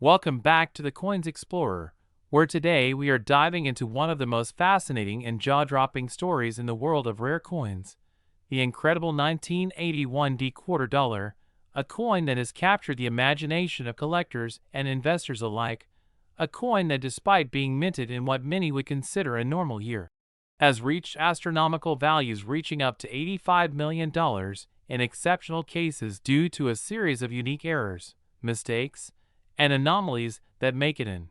Welcome back to the Coins Explorer, where today we are diving into one of the most fascinating and jaw-dropping stories in the world of rare coins, the incredible 1981 D quarter dollar, a coin that has captured the imagination of collectors and investors alike, a coin that, despite being minted in what many would consider a normal year, has reached astronomical values reaching up to $85 million in exceptional cases due to a series of unique errors, mistakes, and anomalies that make it an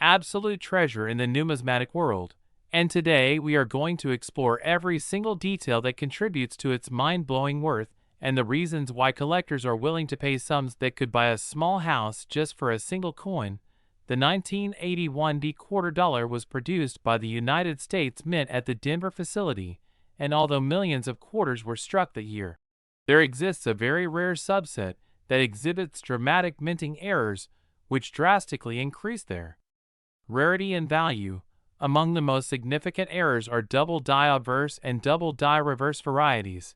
absolute treasure in the numismatic world. And today we are going to explore every single detail that contributes to its mind-blowing worth and the reasons why collectors are willing to pay sums that could buy a small house just for a single coin. The 1981 D quarter dollar was produced by the United States Mint at the Denver facility, and although millions of quarters were struck that year, there exists a very rare subset that exhibits dramatic minting errors which drastically increase their rarity and value. Among the most significant errors are double die obverse and double die reverse varieties,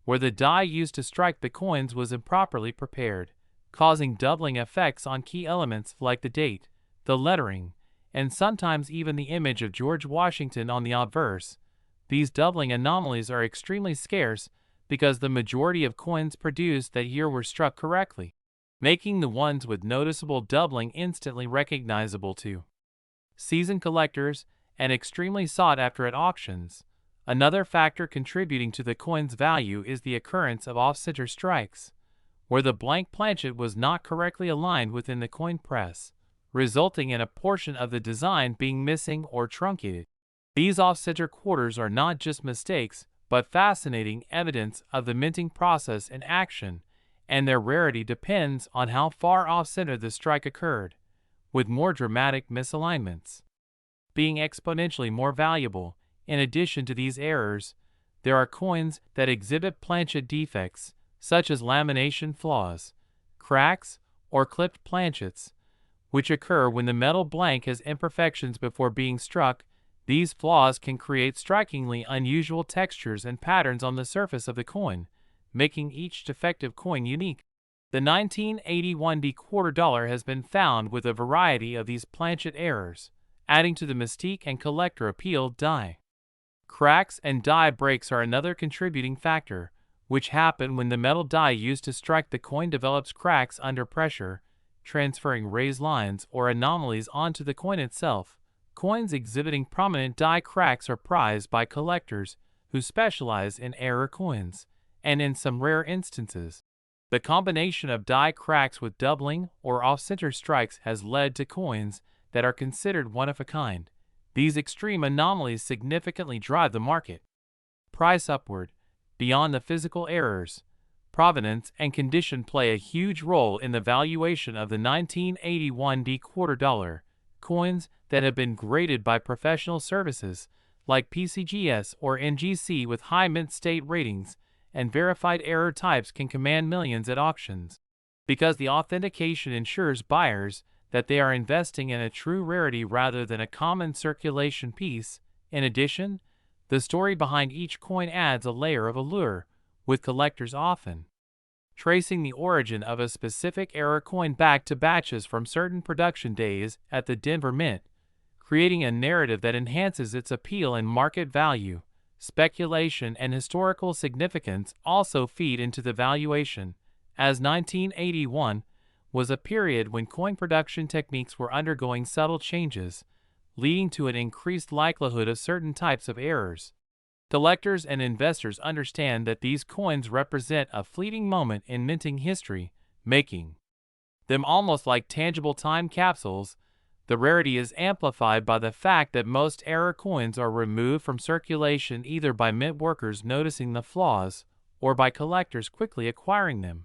where the die used to strike the coins was improperly prepared, causing doubling effects on key elements like the date, the lettering, and sometimes even the image of George Washington on the obverse. These doubling anomalies are extremely scarce because the majority of coins produced that year were struck correctly, making the ones with noticeable doubling instantly recognizable to seasoned collectors and extremely sought after at auctions. Another factor contributing to the coin's value is the occurrence of off-center strikes, where the blank planchet was not correctly aligned within the coin press, resulting in a portion of the design being missing or truncated. These off-center quarters are not just mistakes, but fascinating evidence of the minting process in action, and their rarity depends on how far off-center the strike occurred, with more dramatic misalignments being exponentially more valuable. In addition to these errors, there are coins that exhibit planchet defects, such as lamination flaws, cracks, or clipped planchets, which occur when the metal blank has imperfections before being struck. These flaws can create strikingly unusual textures and patterns on the surface of the coin, making each defective coin unique. The 1981 D quarter dollar has been found with a variety of these planchet errors, adding to the mystique and collector appeal. Die cracks and die breaks are another contributing factor, which happen when the metal die used to strike the coin develops cracks under pressure, transferring raised lines or anomalies onto the coin itself. Coins exhibiting prominent die cracks are prized by collectors who specialize in error coins, and in some rare instances, the combination of die cracks with doubling or off-center strikes has led to coins that are considered one of a kind. These extreme anomalies significantly drive the market price upward. Beyond the physical errors, provenance and condition play a huge role in the valuation of the 1981 D quarter dollar. Coins that have been graded by professional services like PCGS or NGC with high mint state ratings and verified error types can command millions at auctions, because the authentication ensures buyers that they are investing in a true rarity rather than a common circulation piece. In addition, the story behind each coin adds a layer of allure, with collectors often tracing the origin of a specific error coin back to batches from certain production days at the Denver Mint, creating a narrative that enhances its appeal and market value. Speculation and historical significance also feed into the valuation, as 1981 was a period when coin production techniques were undergoing subtle changes, leading to an increased likelihood of certain types of errors. Collectors and investors understand that these coins represent a fleeting moment in minting history, making them almost like tangible time capsules. The rarity is amplified by the fact that most error coins are removed from circulation either by mint workers noticing the flaws or by collectors quickly acquiring them,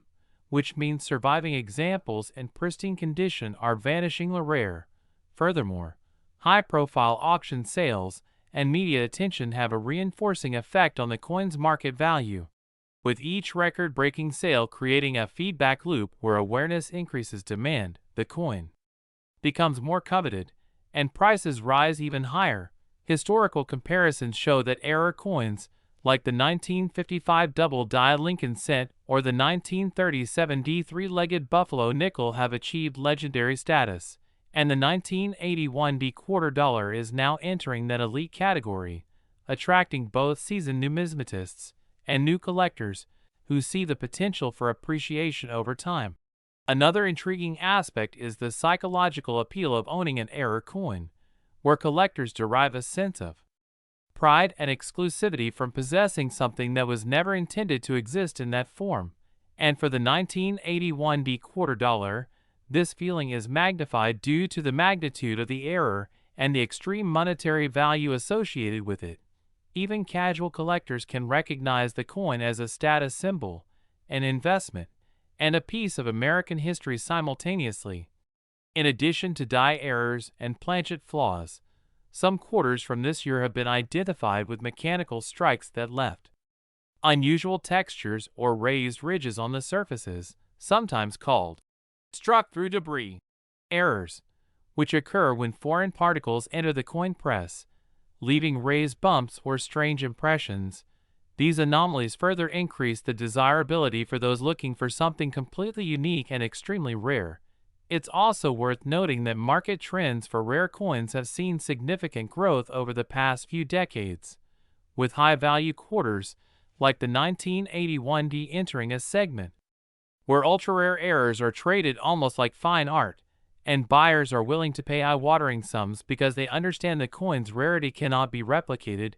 which means surviving examples in pristine condition are vanishingly rare. Furthermore, high-profile auction sales and media attention have a reinforcing effect on the coin's market value, with each record-breaking sale creating a feedback loop where awareness increases demand, the coin becomes more coveted, and prices rise even higher. Historical comparisons show that error coins, like the 1955 double-die Lincoln cent or the 1937 D3-legged Buffalo nickel, have achieved legendary status, and the 1981 D-quarter dollar is now entering that elite category, attracting both seasoned numismatists and new collectors who see the potential for appreciation over time. Another intriguing aspect is the psychological appeal of owning an error coin, where collectors derive a sense of pride and exclusivity from possessing something that was never intended to exist in that form. And for the 1981 D-quarter dollar, this feeling is magnified due to the magnitude of the error and the extreme monetary value associated with it. Even casual collectors can recognize the coin as a status symbol, an investment, and a piece of American history simultaneously. In addition to die errors and planchet flaws, some quarters from this year have been identified with mechanical strikes that left unusual textures or raised ridges on the surfaces, sometimes called struck through debris errors, which occur when foreign particles enter the coin press, leaving raised bumps or strange impressions. These anomalies further increase the desirability for those looking for something completely unique and extremely rare. It's also worth noting that market trends for rare coins have seen significant growth over the past few decades, with high-value quarters like the 1981 D entering a segment where ultra-rare errors are traded almost like fine art, and buyers are willing to pay eye-watering sums because they understand the coin's rarity cannot be replicated.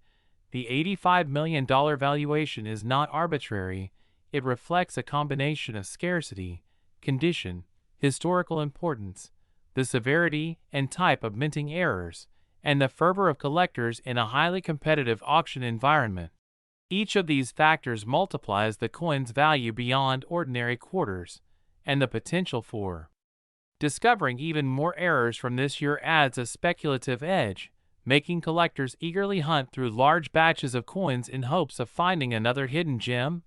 The $85 million valuation is not arbitrary. It reflects a combination of scarcity, condition, historical importance, the severity and type of minting errors, and the fervor of collectors in a highly competitive auction environment. Each of these factors multiplies the coin's value beyond ordinary quarters, and the potential for discovering even more errors from this year adds a speculative edge, making collectors eagerly hunt through large batches of coins in hopes of finding another hidden gem.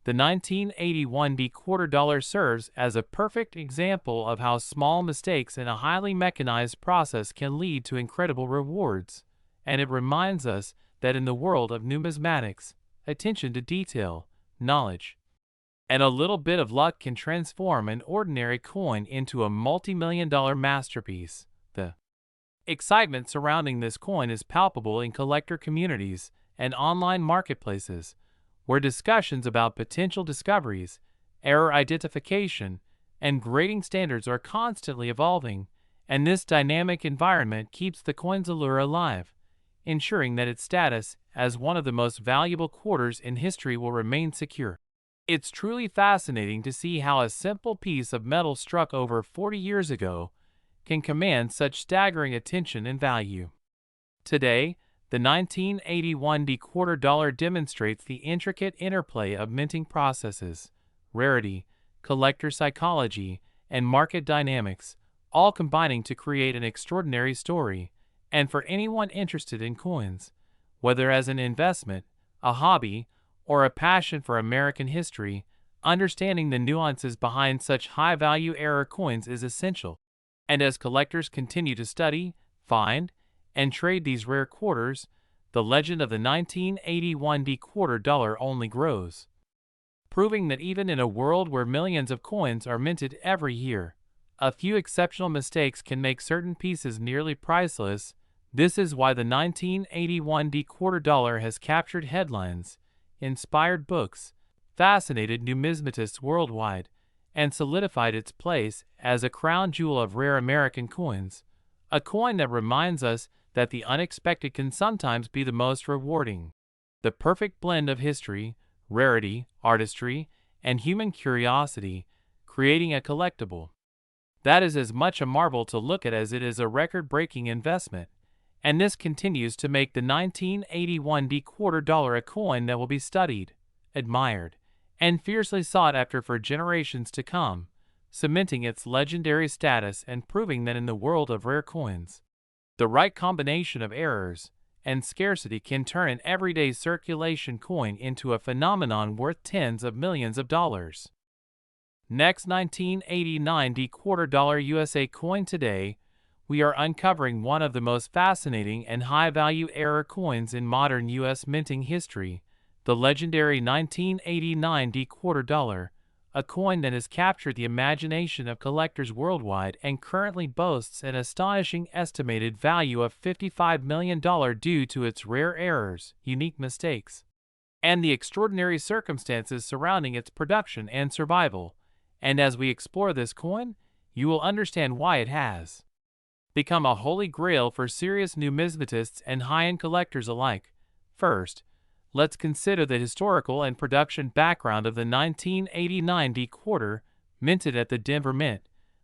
The 1981 D-quarter dollar serves as a perfect example of how small mistakes in a highly mechanized process can lead to incredible rewards, and it reminds us that in the world of numismatics, attention to detail, knowledge, and a little bit of luck can transform an ordinary coin into a multi-million-dollar masterpiece. The excitement surrounding this coin is palpable in collector communities and online marketplaces, where discussions about potential discoveries, error identification, and grading standards are constantly evolving, and this dynamic environment keeps the coin's allure alive, ensuring that its status as one of the most valuable quarters in history will remain secure. It's truly fascinating to see how a simple piece of metal struck over 40 years ago can command such staggering attention and value. Today, the 1981 D-quarter dollar demonstrates the intricate interplay of minting processes, rarity, collector psychology, and market dynamics, all combining to create an extraordinary story. And for anyone interested in coins, whether as an investment, a hobby, or a passion for American history, understanding the nuances behind such high-value error coins is essential. And as collectors continue to study, find, and trade these rare quarters, the legend of the 1981 D-quarter dollar only grows, proving that even in a world where millions of coins are minted every year, a few exceptional mistakes can make certain pieces nearly priceless. This is why the 1981 D-quarter dollar has captured headlines, inspired books, fascinated numismatists worldwide, and solidified its place as a crown jewel of rare American coins, a coin that reminds us that the unexpected can sometimes be the most rewarding. The perfect blend of history, rarity, artistry, and human curiosity, creating a collectible that is as much a marvel to look at as it is a record-breaking investment. And this continues to make the 1981 D-quarter dollar a coin that will be studied, admired, and fiercely sought after for generations to come, cementing its legendary status and proving that in the world of rare coins, the right combination of errors and scarcity can turn an everyday circulation coin into a phenomenon worth tens of millions of dollars. Next, 1989 D-quarter dollar USA coin. Today, we are uncovering one of the most fascinating and high-value error coins in modern U.S. minting history, the legendary 1989 quarter dollar, a coin that has captured the imagination of collectors worldwide and currently boasts an astonishing estimated value of $55 million due to its rare errors, unique mistakes, and the extraordinary circumstances surrounding its production and survival. And as we explore this coin, you will understand why it has become a holy grail for serious numismatists and high-end collectors alike. First, let's consider the historical and production background of the 1989 quarter, minted at the Denver Mint,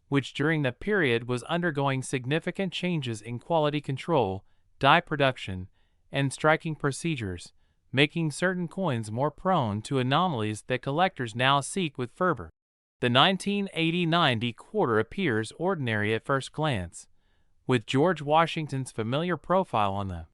which during the period was undergoing significant changes in quality control, die production, and striking procedures, making certain coins more prone to anomalies that collectors now seek with fervor. The 1989 quarter appears ordinary at first glance, with George Washington's familiar profile on the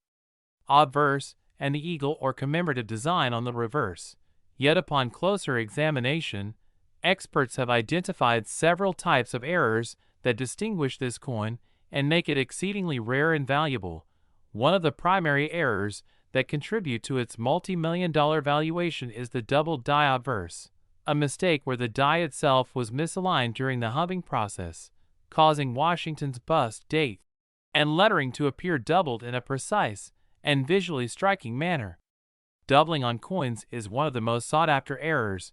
obverse and the eagle or commemorative design on the reverse. Yet upon closer examination, experts have identified several types of errors that distinguish this coin and make it exceedingly rare and valuable. One of the primary errors that contribute to its multi-million-dollar valuation is the double die obverse, a mistake where the die itself was misaligned during the hubbing process, causing Washington's bust date and lettering to appear doubled in a precise and visually striking manner. Doubling on coins is one of the most sought-after errors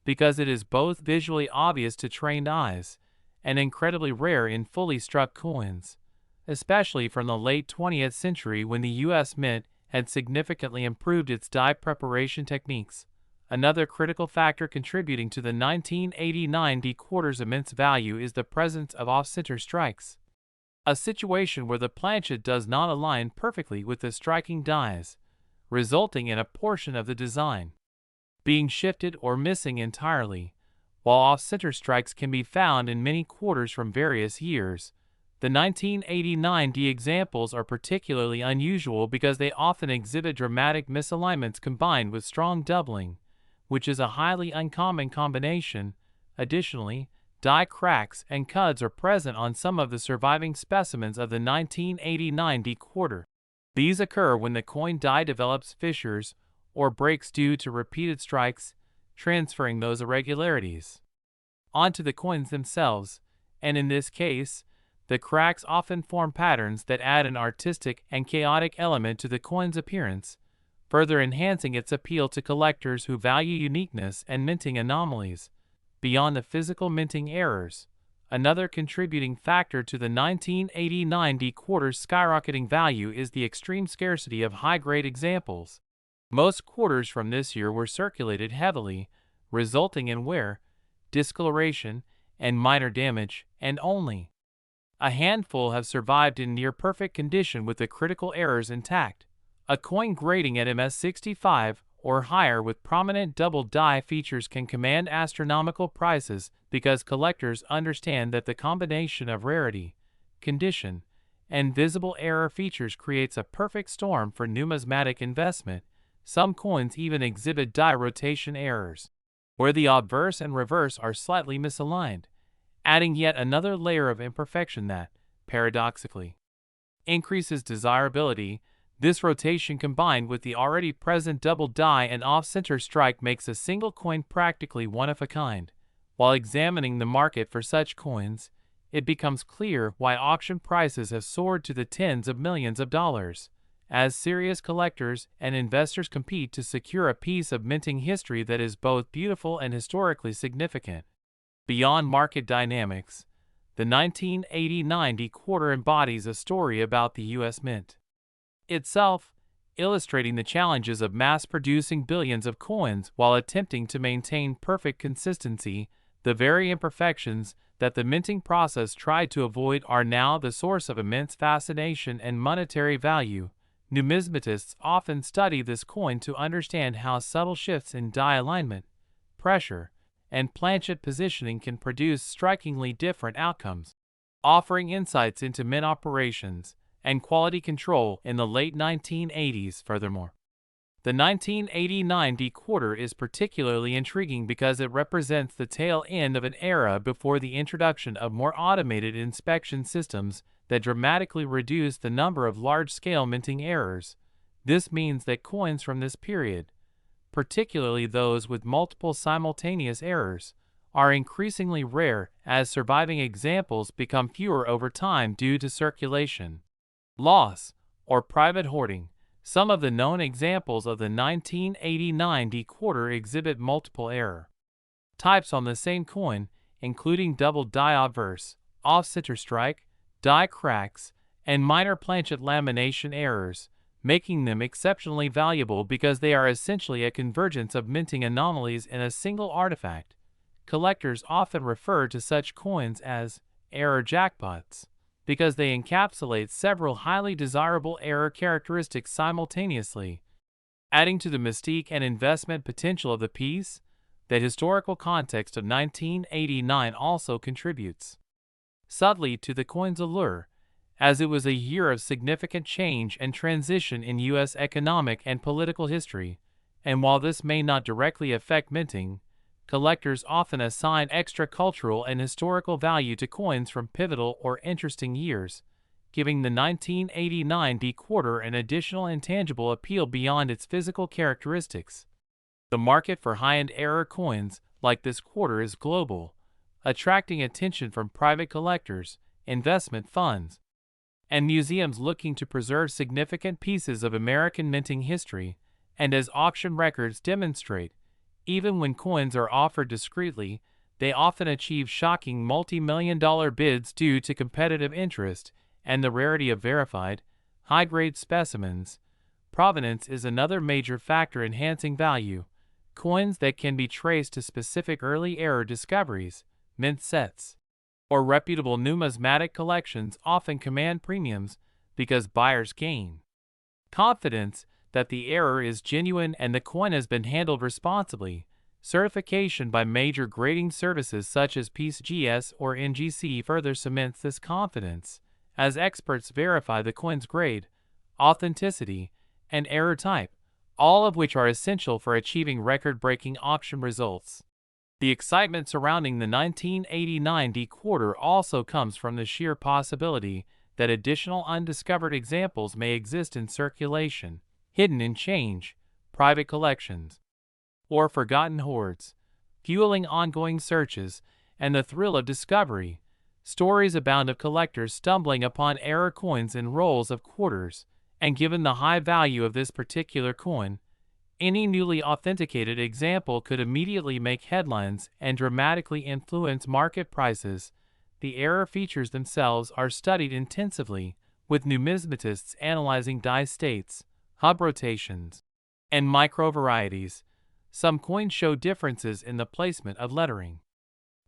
because it is both visually obvious to trained eyes and incredibly rare in fully struck coins, especially from the late 20th century when the U.S. Mint had significantly improved its die preparation techniques. Another critical factor contributing to the 1989 quarter's immense value is the presence of off-center strikes, a situation where the planchet does not align perfectly with the striking dies, resulting in a portion of the design being shifted or missing entirely. While off-center strikes can be found in many quarters from various years, the 1989 examples are particularly unusual because they often exhibit dramatic misalignments combined with strong doubling, which is a highly uncommon combination. Additionally, die cracks and cuds are present on some of the surviving specimens of the 1989 quarter. These occur when the coin die develops fissures or breaks due to repeated strikes, transferring those irregularities onto the coins themselves, and in this case, the cracks often form patterns that add an artistic and chaotic element to the coin's appearance, further enhancing its appeal to collectors who value uniqueness and minting anomalies. Beyond the physical minting errors, another contributing factor to the 1989 quarter's skyrocketing value is the extreme scarcity of high-grade examples. Most quarters from this year were circulated heavily, resulting in wear, discoloration, and minor damage, and only a handful have survived in near-perfect condition with the critical errors intact. A coin grading at MS65 or higher with prominent double die features can command astronomical prices because collectors understand that the combination of rarity, condition, and visible error features creates a perfect storm for numismatic investment. Some coins even exhibit die rotation errors, where the obverse and reverse are slightly misaligned, adding yet another layer of imperfection that, paradoxically, increases desirability. This rotation combined with the already present double die and off-center strike makes a single coin practically one of a kind. While examining the market for such coins, it becomes clear why auction prices have soared to the tens of millions of dollars, as serious collectors and investors compete to secure a piece of minting history that is both beautiful and historically significant. Beyond market dynamics, the 1989 quarter embodies a story about the U.S. Mint itself, illustrating the challenges of mass-producing billions of coins while attempting to maintain perfect consistency. The very imperfections that the minting process tried to avoid are now the source of immense fascination and monetary value. Numismatists often study this coin to understand how subtle shifts in die alignment, pressure, and planchet positioning can produce strikingly different outcomes, offering insights into mint operations and quality control in the late 1980s. Furthermore, the 1989 quarter is particularly intriguing because it represents the tail end of an era before the introduction of more automated inspection systems that dramatically reduced the number of large-scale minting errors. This means that coins from this period, particularly those with multiple simultaneous errors, are increasingly rare as surviving examples become fewer over time due to circulation loss or private hoarding. Some of the known examples of the 1989 quarter exhibit multiple error types on the same coin, including double die obverse, off-center strike, die cracks, and minor planchet lamination errors, making them exceptionally valuable because they are essentially a convergence of minting anomalies in a single artifact. Collectors often refer to such coins as error jackpots because they encapsulate several highly desirable error characteristics simultaneously. Adding to the mystique and investment potential of the piece, the historical context of 1989 also contributes subtly to the coin's allure, as it was a year of significant change and transition in U.S. economic and political history, and while this may not directly affect minting, collectors often assign extra cultural and historical value to coins from pivotal or interesting years, giving the 1989 quarter an additional intangible appeal beyond its physical characteristics. The market for high-end error coins like this quarter is global, attracting attention from private collectors, investment funds, and museums looking to preserve significant pieces of American minting history, and as auction records demonstrate, even when coins are offered discreetly, they often achieve shocking multi-million-dollar bids due to competitive interest and the rarity of verified, high-grade specimens. Provenance is another major factor enhancing value. Coins that can be traced to specific early error discoveries, mint sets, or reputable numismatic collections often command premiums because buyers gain confidence that the error is genuine and the coin has been handled responsibly. Certification by major grading services such as PCGS or NGC further cements this confidence, as experts verify the coin's grade, authenticity, and error type, all of which are essential for achieving record-breaking auction results. The excitement surrounding the 1989 quarter also comes from the sheer possibility that additional undiscovered examples may exist in circulation, hidden in change, private collections, or forgotten hoards, fueling ongoing searches and the thrill of discovery. Stories abound of collectors stumbling upon error coins in rolls of quarters, and given the high value of this particular coin, any newly authenticated example could immediately make headlines and dramatically influence market prices. The error features themselves are studied intensively, with numismatists analyzing die states, hub rotations, and microvarieties. Some coins show differences in the placement of lettering,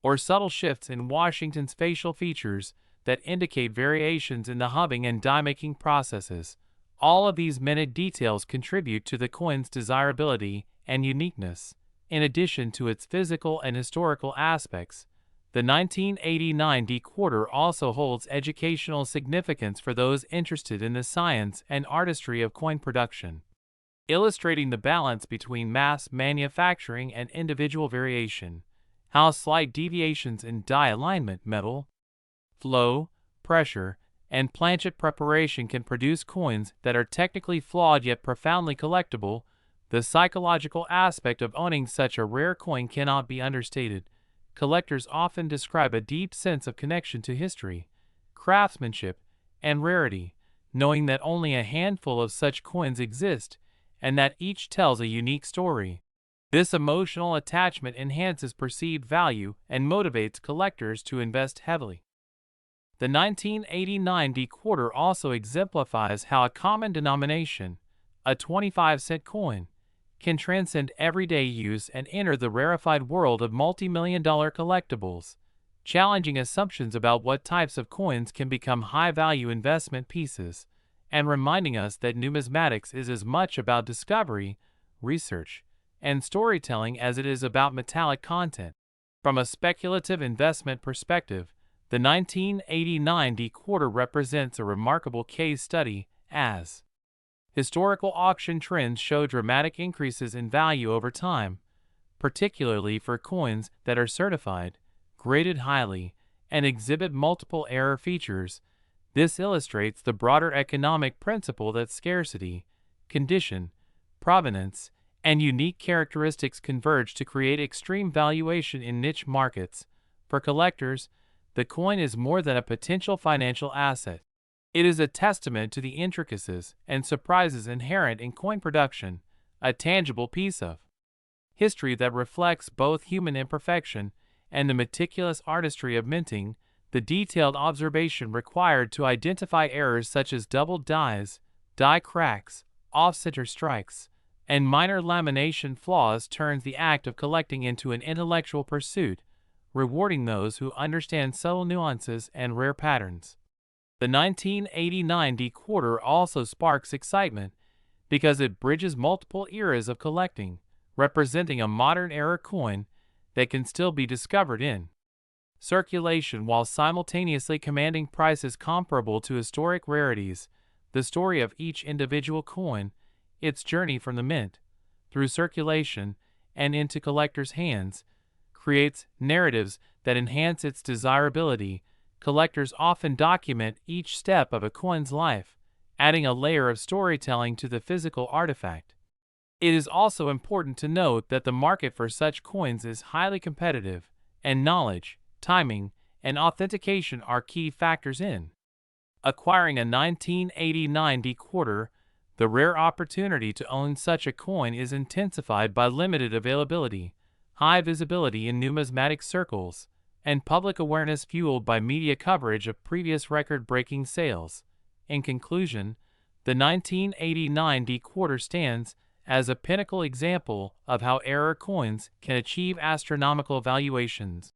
or subtle shifts in Washington's facial features that indicate variations in the hubbing and die-making processes. All of these minute details contribute to the coin's desirability and uniqueness. In addition to its physical and historical aspects, the 1989 quarter also holds educational significance for those interested in the science and artistry of coin production, illustrating the balance between mass manufacturing and individual variation, how slight deviations in die alignment, metal flow, pressure, and planchet preparation can produce coins that are technically flawed yet profoundly collectible. The psychological aspect of owning such a rare coin cannot be understated. Collectors often describe a deep sense of connection to history, craftsmanship, and rarity, knowing that only a handful of such coins exist, and that each tells a unique story. This emotional attachment enhances perceived value and motivates collectors to invest heavily. The 1989 quarter also exemplifies how a common denomination, a 25-cent coin, can transcend everyday use and enter the rarefied world of multi-million-dollar collectibles, challenging assumptions about what types of coins can become high-value investment pieces, and reminding us that numismatics is as much about discovery, research, and storytelling as it is about metallic content. From a speculative investment perspective, the 1989 quarter represents a remarkable case study, as historical auction trends show dramatic increases in value over time, particularly for coins that are certified, graded highly, and exhibit multiple error features. This illustrates the broader economic principle that scarcity, condition, provenance, and unique characteristics converge to create extreme valuation in niche markets. For collectors, the coin is more than a potential financial asset. It is a testament to the intricacies and surprises inherent in coin production, a tangible piece of history that reflects both human imperfection and the meticulous artistry of minting. The detailed observation required to identify errors such as doubled dies, die cracks, off-center strikes, and minor lamination flaws turns the act of collecting into an intellectual pursuit, rewarding those who understand subtle nuances and rare patterns. The 1989 D-quarter also sparks excitement because it bridges multiple eras of collecting, representing a modern-era coin that can still be discovered in circulation while simultaneously commanding prices comparable to historic rarities. The story of each individual coin, its journey from the mint, through circulation, and into collectors' hands, creates narratives that enhance its desirability. Collectors often document each step of a coin's life, adding a layer of storytelling to the physical artifact. It is also important to note that the market for such coins is highly competitive, and knowledge, timing, and authentication are key factors in acquiring a 1989 D-quarter. The rare opportunity to own such a coin is intensified by limited availability, high visibility in numismatic circles, and public awareness fueled by media coverage of previous record-breaking sales. In conclusion, the 1989 D-quarter stands as a pinnacle example of how error coins can achieve astronomical valuations.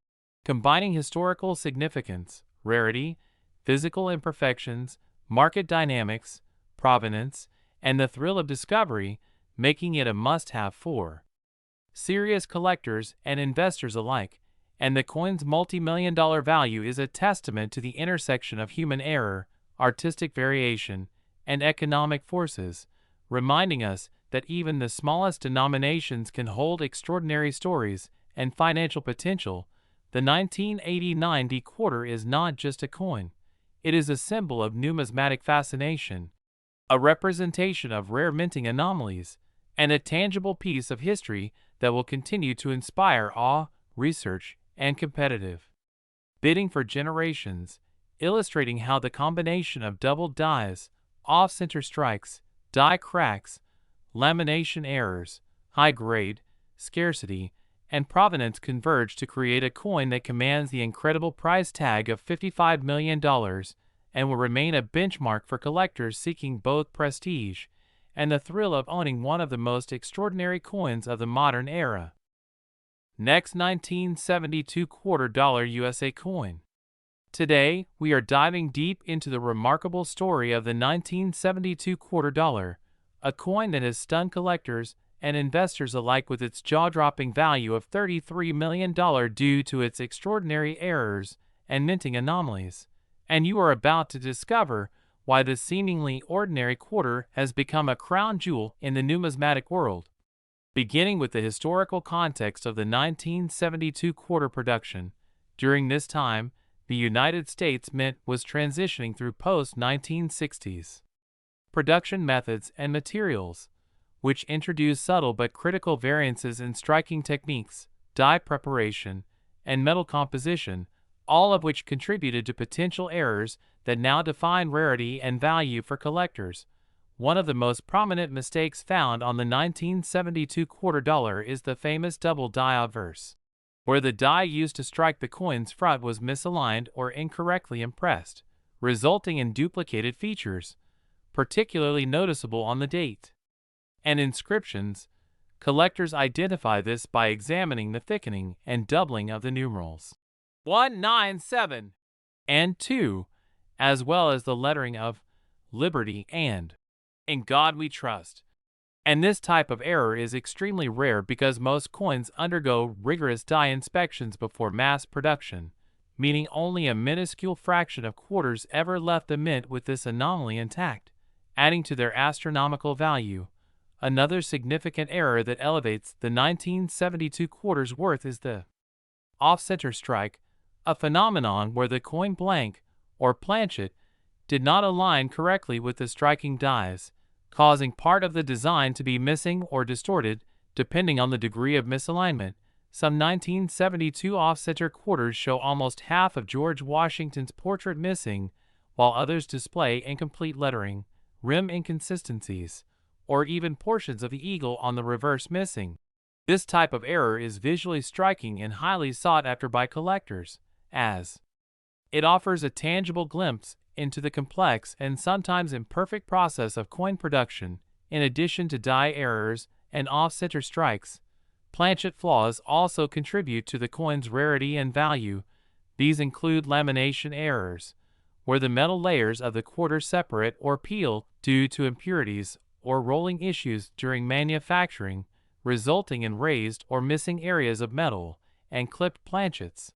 Combining historical significance, rarity, physical imperfections, market dynamics, provenance, and the thrill of discovery, making it a must-have for serious collectors and investors alike. And the coin's multi-million-dollar value is a testament to the intersection of human error, artistic variation, and economic forces, reminding us that even the smallest denominations can hold extraordinary stories and financial potential. The 1989 D-quarter is not just a coin. It is a symbol of numismatic fascination, a representation of rare minting anomalies, and a tangible piece of history that will continue to inspire awe, research, and competitive bidding for generations, illustrating how the combination of doubled dies, off-center strikes, die cracks, lamination errors, high grade, scarcity, and provenance converge to create a coin that commands the incredible price tag of $55 million and will remain a benchmark for collectors seeking both prestige and the thrill of owning one of the most extraordinary coins of the modern era. Next, 1972 $quarter USA coin. Today, we are diving deep into the remarkable story of the 1972 $quarter, a coin that has stunned collectors and investors alike with its jaw-dropping value of $33 million due to its extraordinary errors and minting anomalies. And you are about to discover why this seemingly ordinary quarter has become a crown jewel in the numismatic world. Beginning with the historical context of the 1972 quarter production, during this time, the United States Mint was transitioning through post-1960s production methods and materials, which introduced subtle but critical variances in striking techniques, die preparation, and metal composition, all of which contributed to potential errors that now define rarity and value for collectors. One of the most prominent mistakes found on the 1972 $quarter is the famous double die obverse, where the die used to strike the coin's front was misaligned or incorrectly impressed, resulting in duplicated features, particularly noticeable on the date and inscriptions. Collectors identify this by examining the thickening and doubling of the numerals 197 and 2, as well as the lettering of Liberty and In God We Trust. And this type of error is extremely rare because most coins undergo rigorous die inspections before mass production, meaning only a minuscule fraction of quarters ever left the mint with this anomaly intact, adding to their astronomical value. Another significant error that elevates the 1972 quarter's worth is the off-center strike, a phenomenon where the coin blank, or planchet, did not align correctly with the striking dies, causing part of the design to be missing or distorted. depending on the degree of misalignment. Some 1972 off-center quarters show almost half of George Washington's portrait missing, while others display incomplete lettering, rim inconsistencies, or even portions of the eagle on the reverse missing. This type of error is visually striking and highly sought after by collectors, as it offers a tangible glimpse into the complex and sometimes imperfect process of coin production. In addition to die errors and off-center strikes, planchet flaws also contribute to the coin's rarity and value. These include lamination errors, where the metal layers of the quarter separate or peel due to impurities or rolling issues during manufacturing, resulting in raised or missing areas of metal, and clipped planchets,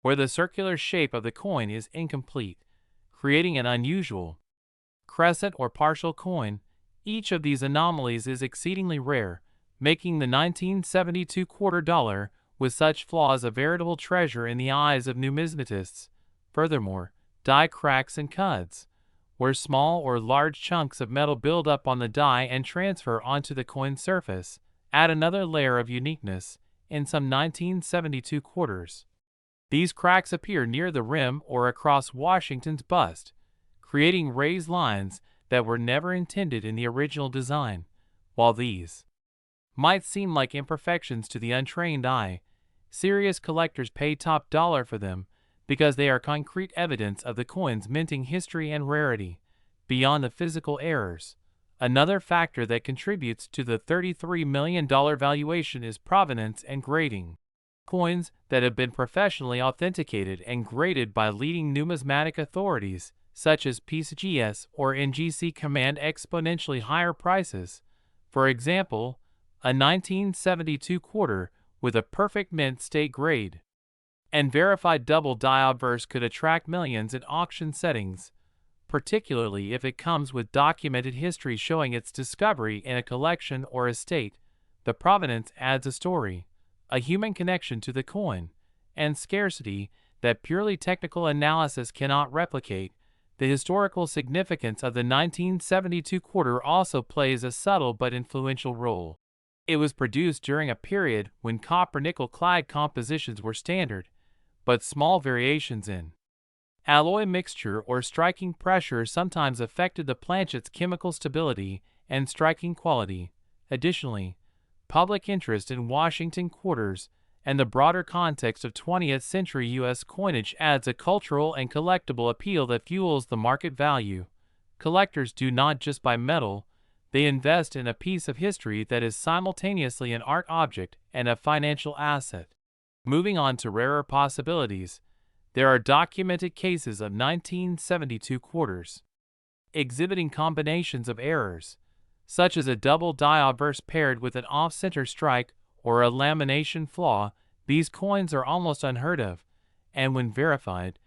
where the circular shape of the coin is incomplete, creating an unusual crescent or partial coin. Each of these anomalies is exceedingly rare, making the 1972 quarter dollar with such flaws a veritable treasure in the eyes of numismatists. Furthermore, die cracks and cuts, where small or large chunks of metal build up on the die and transfer onto the coin surface, add another layer of uniqueness. In some 1972 quarters, these cracks appear near the rim or across Washington's bust, creating raised lines that were never intended in the original design. While these might seem like imperfections to the untrained eye, serious collectors pay top dollar for them because they are concrete evidence of the coin's minting history and rarity. Beyond the physical errors, another factor that contributes to the $33 million valuation is provenance and grading. Coins that have been professionally authenticated and graded by leading numismatic authorities, such as PCGS or NGC, command exponentially higher prices. For example, a 1972 quarter with a perfect mint state grade and verified double die obverse could attract millions in auction settings, particularly if it comes with documented history showing its discovery in a collection or estate. The provenance adds a story, a human connection to the coin, and scarcity that purely technical analysis cannot replicate. The historical significance of the 1972 quarter also plays a subtle but influential role. It was produced during a period when copper-nickel-clad compositions were standard, but small variations in alloy mixture or striking pressure sometimes affected the planchet's chemical stability and striking quality. Additionally, public interest in Washington quarters and the broader context of 20th century U.S. coinage adds a cultural and collectible appeal that fuels the market value. Collectors do not just buy metal, they invest in a piece of history that is simultaneously an art object and a financial asset. Moving on to rarer possibilities, there are documented cases of 1972 quarters exhibiting combinations of errors, such as a double die obverse paired with an off-center strike or a lamination flaw. These coins are almost unheard of, and when verified,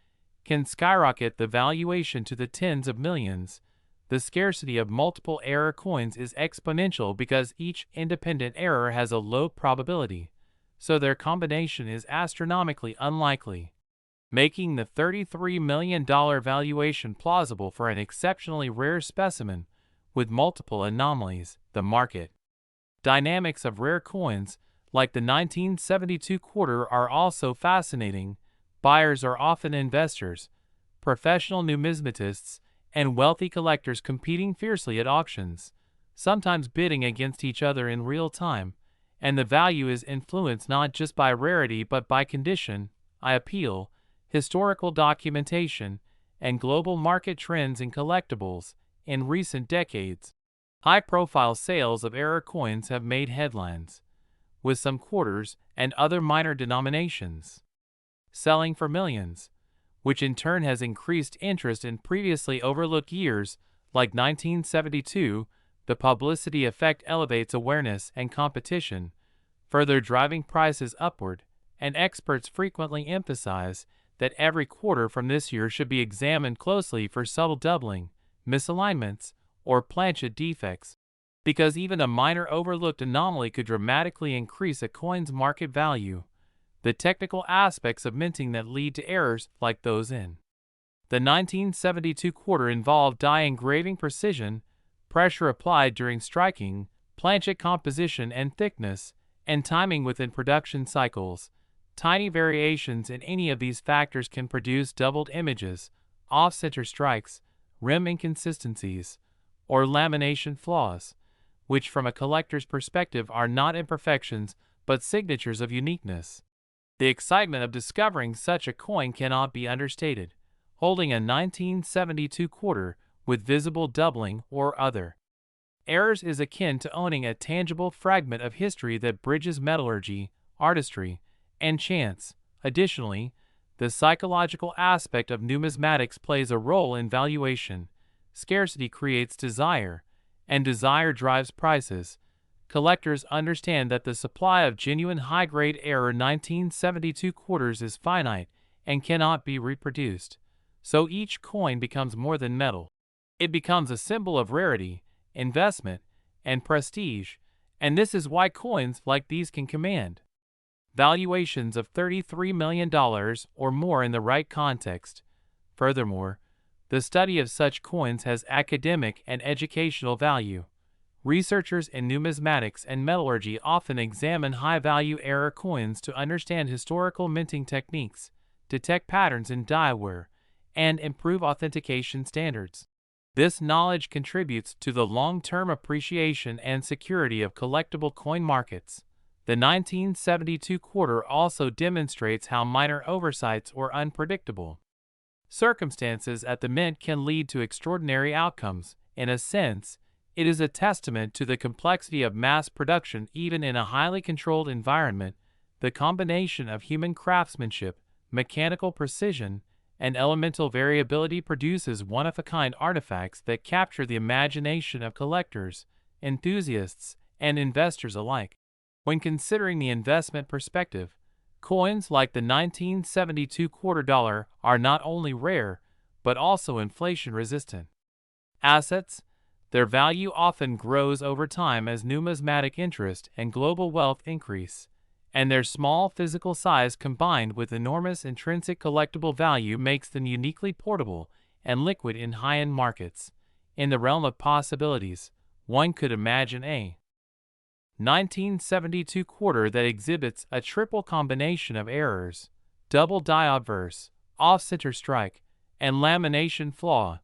can skyrocket the valuation to the tens of millions. The scarcity of multiple error coins is exponential because each independent error has a low probability, so their combination is astronomically unlikely, making the $33 million valuation plausible for an exceptionally rare specimen with multiple anomalies. The market dynamics of rare coins, like the 1972 quarter, are also fascinating. Buyers are often investors, professional numismatists, and wealthy collectors competing fiercely at auctions, sometimes bidding against each other in real time, and the value is influenced not just by rarity but by condition, appeal, historical documentation, and global market trends in collectibles. In recent decades, high-profile sales of error coins have made headlines, with some quarters and other minor denominations selling for millions, which in turn has increased interest in previously overlooked years, like 1972. The publicity effect elevates awareness and competition, further driving prices upward, and experts frequently emphasize that every quarter from this year should be examined closely for subtle doubling, misalignments, or planchet defects, because even a minor overlooked anomaly could dramatically increase a coin's market value. The technical aspects of minting that lead to errors like those in the 1972 quarter involve die engraving precision, pressure applied during striking, planchet composition and thickness, and timing within production cycles. Tiny variations in any of these factors can produce doubled images, off-center strikes, rim inconsistencies, or lamination flaws, which from a collector's perspective are not imperfections but signatures of uniqueness. The excitement of discovering such a coin cannot be understated. Holding a 1972 quarter with visible doubling or other errors is akin to owning a tangible fragment of history that bridges metallurgy, artistry, and chance. Additionally, the psychological aspect of numismatics plays a role in valuation. Scarcity creates desire, and desire drives prices. Collectors understand that the supply of genuine high-grade error 1972 quarters is finite and cannot be reproduced. So each coin becomes more than metal. It becomes a symbol of rarity, investment, and prestige, and this is why coins like these can command valuations of $33 million or more in the right context. Furthermore, the study of such coins has academic and educational value. Researchers in numismatics and metallurgy often examine high-value error coins to understand historical minting techniques, detect patterns in die wear, and improve authentication standards. This knowledge contributes to the long-term appreciation and security of collectible coin markets. The 1972 quarter also demonstrates how minor oversights or unpredictable circumstances at the mint can lead to extraordinary outcomes. In a sense, it is a testament to the complexity of mass production even in a highly controlled environment. The combination of human craftsmanship, mechanical precision, and elemental variability produces one-of-a-kind artifacts that capture the imagination of collectors, enthusiasts, and investors alike. When considering the investment perspective, coins like the 1972 quarter dollar are not only rare, but also inflation-resistant assets. Their value often grows over time as numismatic interest and global wealth increase, and their small physical size combined with enormous intrinsic collectible value makes them uniquely portable and liquid in high-end markets. In the realm of possibilities, one could imagine a 1972 quarter that exhibits a triple combination of errors, double die obverse, off-center strike, and lamination flaw.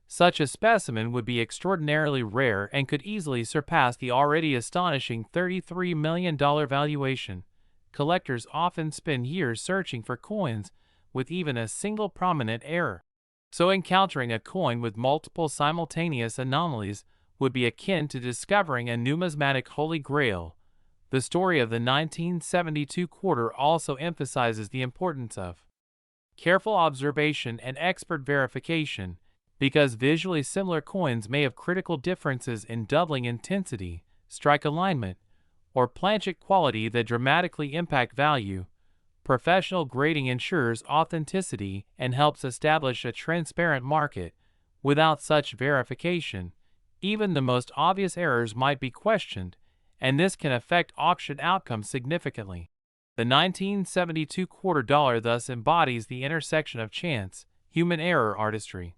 Such a specimen would be extraordinarily rare and could easily surpass the already astonishing $33 million valuation. Collectors often spend years searching for coins with even a single prominent error. So encountering a coin with multiple simultaneous anomalies would be akin to discovering a numismatic holy grail. The story of the 1972 quarter also emphasizes the importance of careful observation and expert verification, because visually similar coins may have critical differences in doubling intensity, strike alignment, or planchet quality that dramatically impact value. Professional grading ensures authenticity and helps establish a transparent market. Without such verification, even the most obvious errors might be questioned, and this can affect auction outcomes significantly. The 1972 quarter dollar thus embodies the intersection of chance, human error, artistry,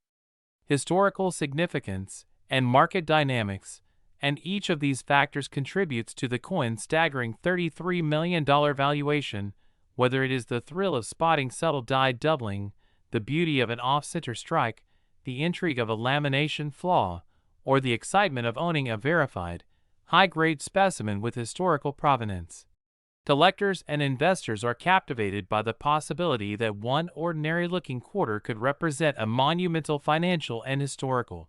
historical significance, and market dynamics, and each of these factors contributes to the coin's staggering $33 million valuation. Whether it is the thrill of spotting subtle die doubling, the beauty of an off-center strike, the intrigue of a lamination flaw, or the excitement of owning a verified, high-grade specimen with historical provenance, collectors and investors are captivated by the possibility that one ordinary-looking quarter could represent a monumental financial and historical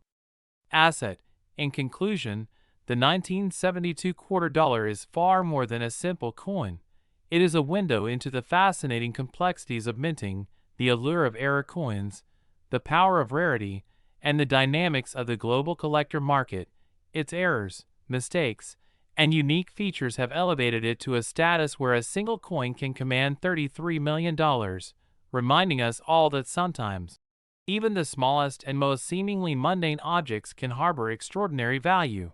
asset. In conclusion, the 1972 quarter dollar is far more than a simple coin. It is a window into the fascinating complexities of minting, the allure of error coins, the power of rarity, and the dynamics of the global collector market. Its errors, mistakes, and unique features have elevated it to a status where a single coin can command $33 million, reminding us all that sometimes even the smallest and most seemingly mundane objects can harbor extraordinary value.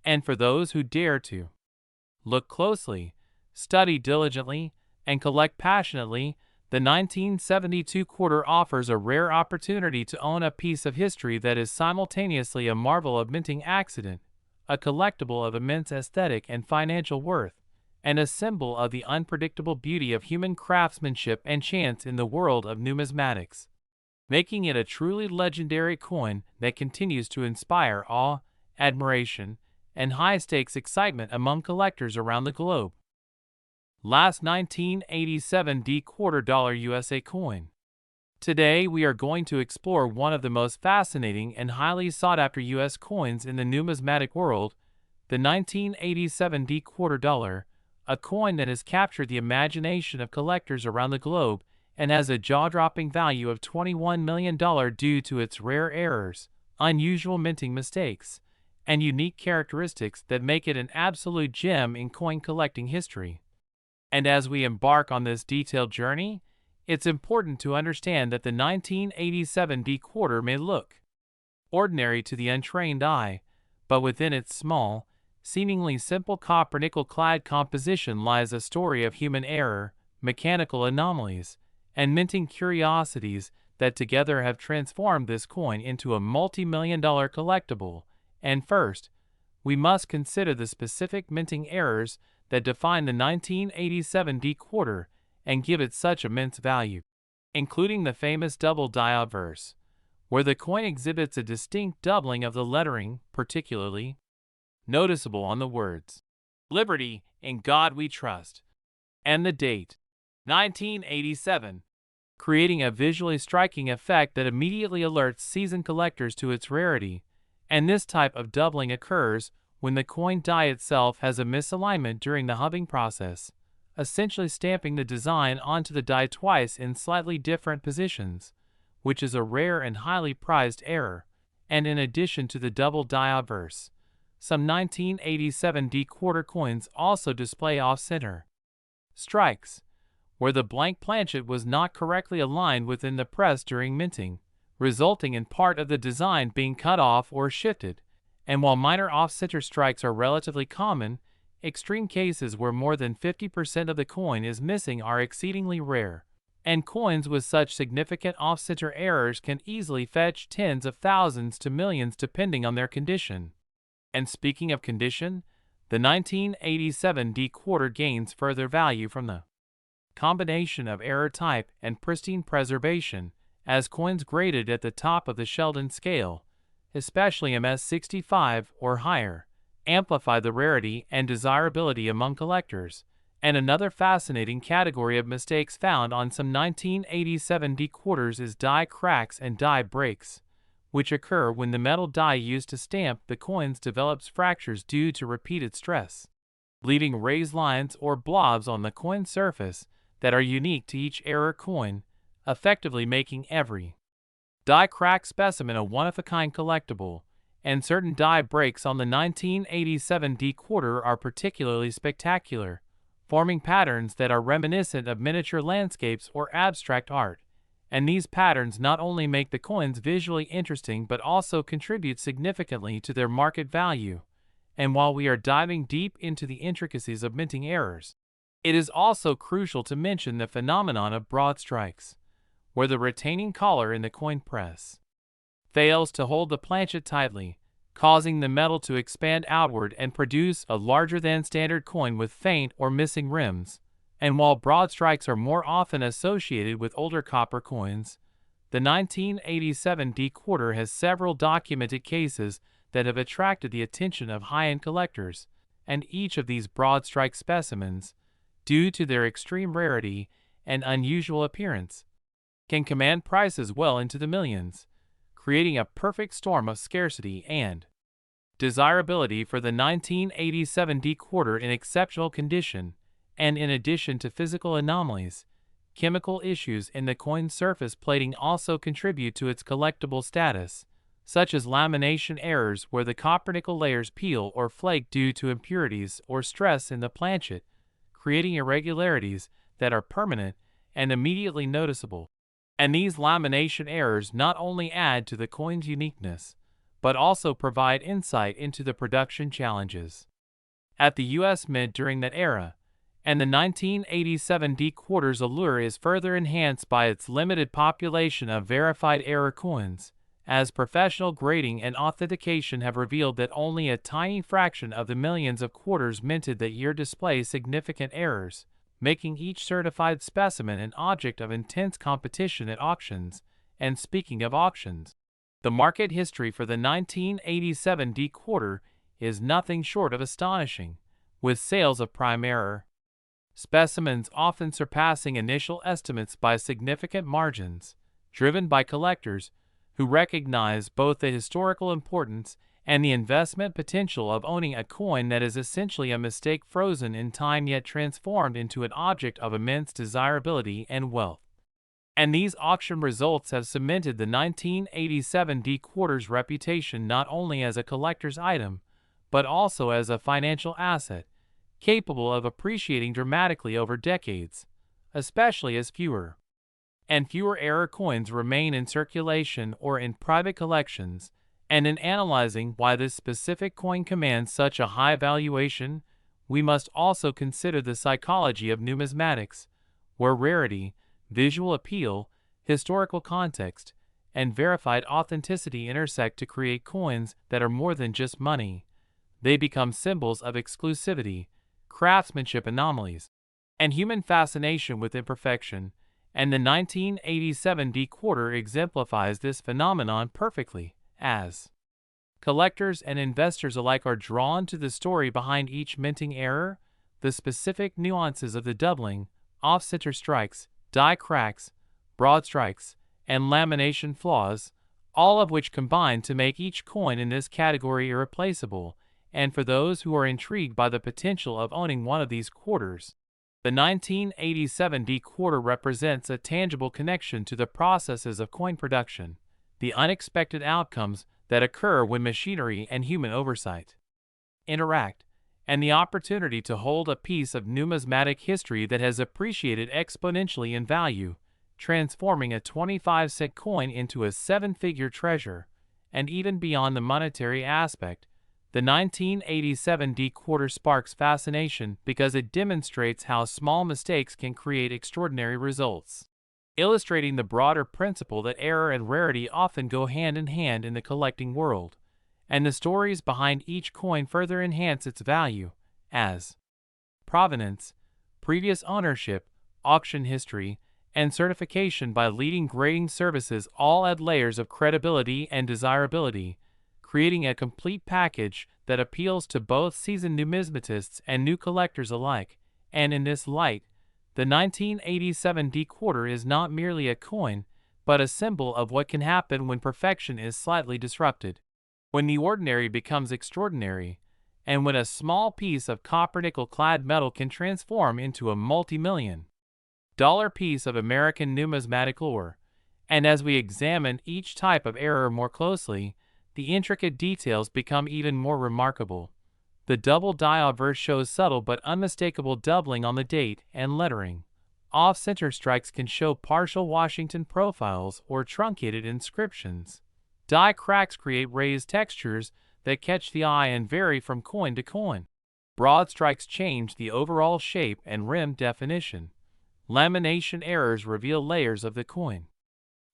And for those who dare to look closely, study diligently, and collect passionately, the 1972 quarter offers a rare opportunity to own a piece of history that is simultaneously a marvel of minting accident, a collectible of immense aesthetic and financial worth, and a symbol of the unpredictable beauty of human craftsmanship and chance in the world of numismatics, making it a truly legendary coin that continues to inspire awe, admiration, and high-stakes excitement among collectors around the globe. Last 1987 quarter dollar USA coin. Today we are going to explore one of the most fascinating and highly sought-after US coins in the numismatic world, the 1987 quarter dollar, a coin that has captured the imagination of collectors around the globe and has a jaw-dropping value of $21 million due to its rare errors, unusual minting mistakes, and unique characteristics that make it an absolute gem in coin collecting history. And as we embark on this detailed journey, it's important to understand that the 1987 quarter may look ordinary to the untrained eye, but within its small, seemingly simple copper-nickel-clad composition lies a story of human error, mechanical anomalies, and minting curiosities that together have transformed this coin into a multi-million-dollar collectible. And first, we must consider the specific minting errors that define the 1987 quarter and give it such immense value, including the famous double die obverse, where the coin exhibits a distinct doubling of the lettering, particularly noticeable on the words, "Liberty, in God we trust," and the date, 1987, creating a visually striking effect that immediately alerts seasoned collectors to its rarity. And this type of doubling occurs when the coin die itself has a misalignment during the hubbing process, essentially stamping the design onto the die twice in slightly different positions, which is a rare and highly prized error. And in addition to the double die obverse, some 1987 quarter coins also display off-center strikes, where the blank planchet was not correctly aligned within the press during minting, resulting in part of the design being cut off or shifted. And while minor off-center strikes are relatively common, extreme cases where more than 50% of the coin is missing are exceedingly rare, and coins with such significant off-center errors can easily fetch tens of thousands to millions depending on their condition. And speaking of condition, the 1987 quarter gains further value from the combination of error type and pristine preservation, as coins graded at the top of the Sheldon scale, especially MS65 or higher, amplify the rarity and desirability among collectors. And another fascinating category of mistakes found on some 1987 quarters is die cracks and die breaks, which occur when the metal die used to stamp the coins develops fractures due to repeated stress, leaving raised lines or blobs on the coin surface that are unique to each error coin, effectively making every die crack specimen a one-of-a-kind collectible. And certain die breaks on the 1987 quarter are particularly spectacular, forming patterns that are reminiscent of miniature landscapes or abstract art. And these patterns not only make the coins visually interesting but also contribute significantly to their market value. And while we are diving deep into the intricacies of minting errors, it is also crucial to mention the phenomenon of broad strikes, where the retaining collar in the coin press fails to hold the planchet tightly, causing the metal to expand outward and produce a larger-than-standard coin with faint or missing rims. And while broad strikes are more often associated with older copper coins, the 1987 quarter has several documented cases that have attracted the attention of high-end collectors, and each of these broad strike specimens, due to their extreme rarity and unusual appearance, can command prices well into the millions, creating a perfect storm of scarcity and desirability for the 1987 quarter in exceptional condition. And in addition to physical anomalies, chemical issues in the coin's surface plating also contribute to its collectible status, such as lamination errors where the copper-nickel layers peel or flake due to impurities or stress in the planchet, creating irregularities that are permanent and immediately noticeable. And these lamination errors not only add to the coin's uniqueness, but also provide insight into the production challenges at the U.S. Mint during that era. And the 1987 quarter's allure is further enhanced by its limited population of verified error coins, as professional grading and authentication have revealed that only a tiny fraction of the millions of quarters minted that year display significant errors, making each certified specimen an object of intense competition at auctions. And speaking of auctions, the market history for the 1987 D quarter is nothing short of astonishing, with sales of prime error specimens often surpassing initial estimates by significant margins, driven by collectors who recognize both the historical importance and the investment potential of owning a coin that is essentially a mistake frozen in time yet transformed into an object of immense desirability and wealth. And these auction results have cemented the 1987 D quarter's reputation not only as a collector's item, but also as a financial asset, capable of appreciating dramatically over decades, especially as fewer and fewer error coins remain in circulation or in private collections. And in analyzing why this specific coin commands such a high valuation, we must also consider the psychology of numismatics, where rarity, visual appeal, historical context, and verified authenticity intersect to create coins that are more than just money. They become symbols of exclusivity, craftsmanship anomalies, and human fascination with imperfection, and the 1987 D quarter exemplifies this phenomenon perfectly, as collectors and investors alike are drawn to the story behind each minting error, the specific nuances of the doubling, off-center strikes, die cracks, broad strikes, and lamination flaws, all of which combine to make each coin in this category irreplaceable. And for those who are intrigued by the potential of owning one of these quarters, the 1987 D quarter represents a tangible connection to the processes of coin production, the unexpected outcomes that occur when machinery and human oversight interact, and the opportunity to hold a piece of numismatic history that has appreciated exponentially in value, transforming a 25-cent coin into a seven-figure treasure. And even beyond the monetary aspect, the 1987 D quarter sparks fascination because it demonstrates how small mistakes can create extraordinary results, illustrating the broader principle that error and rarity often go hand in hand in the collecting world. And the stories behind each coin further enhance its value, as provenance, previous ownership, auction history, and certification by leading grading services all add layers of credibility and desirability, creating a complete package that appeals to both seasoned numismatists and new collectors alike. And in this light, the 1987 D quarter is not merely a coin, but a symbol of what can happen when perfection is slightly disrupted, when the ordinary becomes extraordinary, and when a small piece of copper-nickel-clad metal can transform into a multi-million-dollar piece of American numismatic lore. And as we examine each type of error more closely, the intricate details become even more remarkable. The double die obverse shows subtle but unmistakable doubling on the date and lettering. Off-center strikes can show partial Washington profiles or truncated inscriptions. Die cracks create raised textures that catch the eye and vary from coin to coin. Broad strikes change the overall shape and rim definition. Lamination errors reveal layers of the coin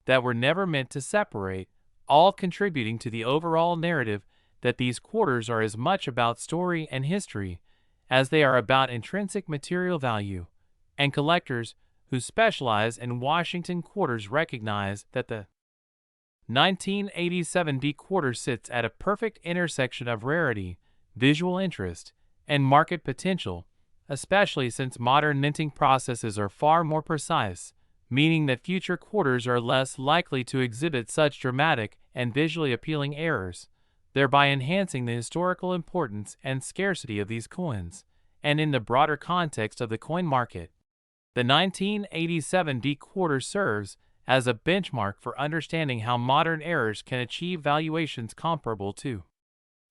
that were never meant to separate, all contributing to the overall narrative that these quarters are as much about story and history as they are about intrinsic material value. And collectors who specialize in Washington quarters recognize that the 1987 D quarter sits at a perfect intersection of rarity, visual interest, and market potential, especially since modern minting processes are far more precise, meaning that future quarters are less likely to exhibit such dramatic and visually appealing errors, thereby enhancing the historical importance and scarcity of these coins. And in the broader context of the coin market, the 1987 D quarter serves as a benchmark for understanding how modern errors can achieve valuations comparable to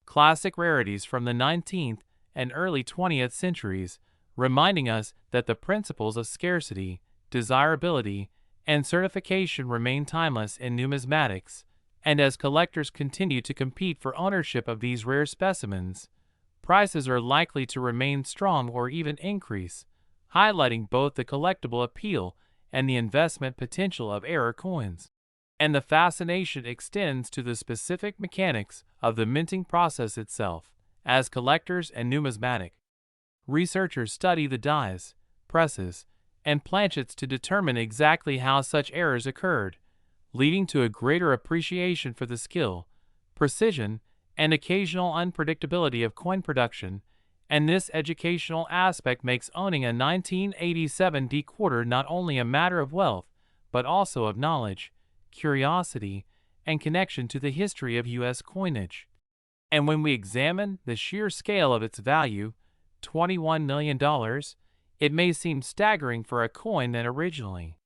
classic rarities from the 19th and early 20th centuries, reminding us that the principles of scarcity, desirability, and certification remain timeless in numismatics. And as collectors continue to compete for ownership of these rare specimens, prices are likely to remain strong or even increase, highlighting both the collectible appeal and the investment potential of error coins. And the fascination extends to the specific mechanics of the minting process itself. As collectors and numismatic researchers study the dies, presses, and planchets to determine exactly how such errors occurred, leading to a greater appreciation for the skill, precision, and occasional unpredictability of coin production. And this educational aspect makes owning a 1987 D-quarter not only a matter of wealth, but also of knowledge, curiosity, and connection to the history of U.S. coinage. And when we examine the sheer scale of its value, $21 million, it may seem staggering for a coin that originally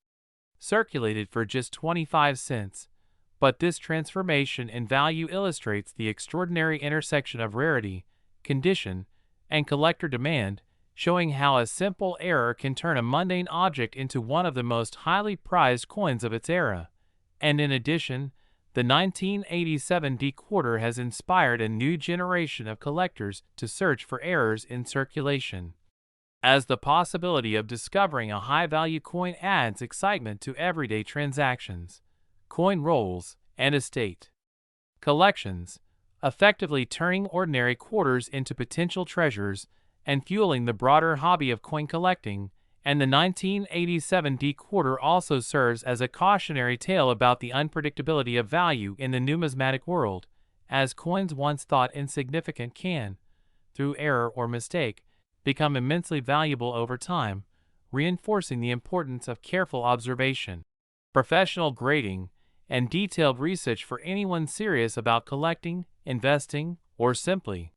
circulated for just 25 cents. But this transformation in value illustrates the extraordinary intersection of rarity, condition, and collector demand, showing how a simple error can turn a mundane object into one of the most highly prized coins of its era. And in addition, the 1987 D-quarter has inspired a new generation of collectors to search for errors in circulation, as the possibility of discovering a high-value coin adds excitement to everyday transactions, coin rolls, and estate collections, effectively turning ordinary quarters into potential treasures and fueling the broader hobby of coin collecting. And the 1987 D-quarter also serves as a cautionary tale about the unpredictability of value in the numismatic world, as coins once thought insignificant can, through error or mistake, become immensely valuable over time, reinforcing the importance of careful observation, professional grading, and detailed research for anyone serious about collecting, investing, or simply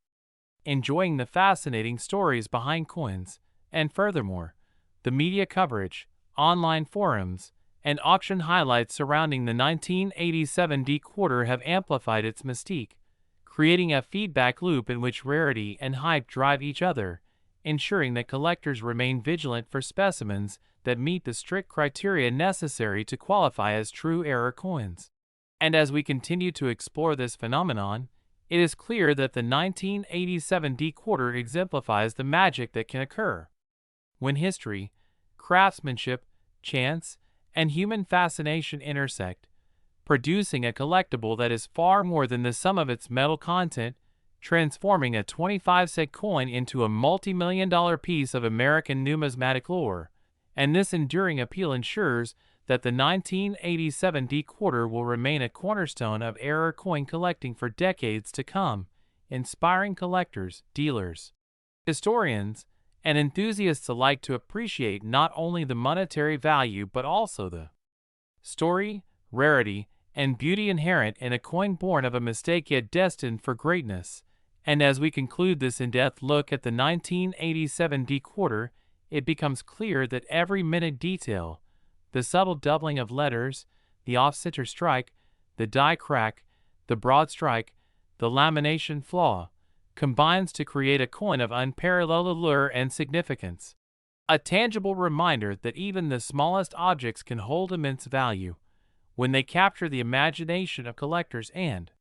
enjoying the fascinating stories behind coins. And furthermore, the media coverage, online forums, and auction highlights surrounding the 1987 D-quarter have amplified its mystique, creating a feedback loop in which rarity and hype drive each other, ensuring that collectors remain vigilant for specimens that meet the strict criteria necessary to qualify as true error coins. And as we continue to explore this phenomenon, it is clear that the 1987 D-quarter exemplifies the magic that can occur when history, craftsmanship, chance, and human fascination intersect, producing a collectible that is far more than the sum of its metal content, transforming a 25-cent coin into a multi-million-dollar piece of American numismatic lore. And this enduring appeal ensures that the 1987 D-quarter will remain a cornerstone of error coin collecting for decades to come, inspiring collectors, dealers, historians, and enthusiasts alike to appreciate not only the monetary value but also the story, rarity, and beauty inherent in a coin born of a mistake yet destined for greatness. And as we conclude this in-depth look at the 1987 D-quarter, it becomes clear that every minute detail, the subtle doubling of letters, the off-center strike, the die crack, the broad strike, the lamination flaw, combines to create a coin of unparalleled allure and significance. A tangible reminder that even the smallest objects can hold immense value when they capture the imagination of collectors and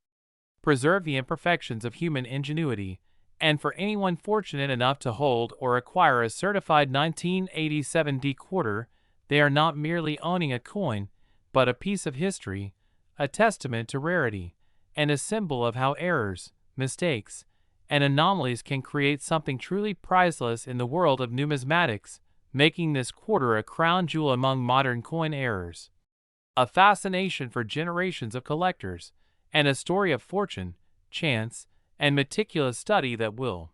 preserve the imperfections of human ingenuity. And for anyone fortunate enough to hold or acquire a certified 1987 D-quarter, they are not merely owning a coin, but a piece of history, a testament to rarity, and a symbol of how errors, mistakes, and anomalies can create something truly priceless in the world of numismatics, making this quarter a crown jewel among modern coin errors, a fascination for generations of collectors, and a story of fortune, chance, and meticulous study that will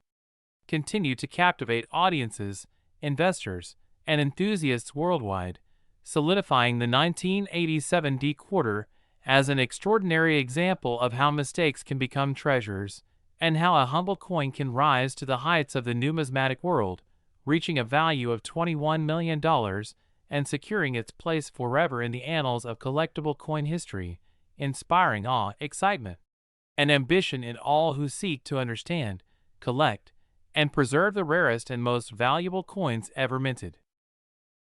continue to captivate audiences, investors, and enthusiasts worldwide, solidifying the 1987 D-quarter as an extraordinary example of how mistakes can become treasures, and how a humble coin can rise to the heights of the numismatic world, reaching a value of $21 million and securing its place forever in the annals of collectible coin history, inspiring awe, excitement, and ambition in all who seek to understand, collect, and preserve the rarest and most valuable coins ever minted.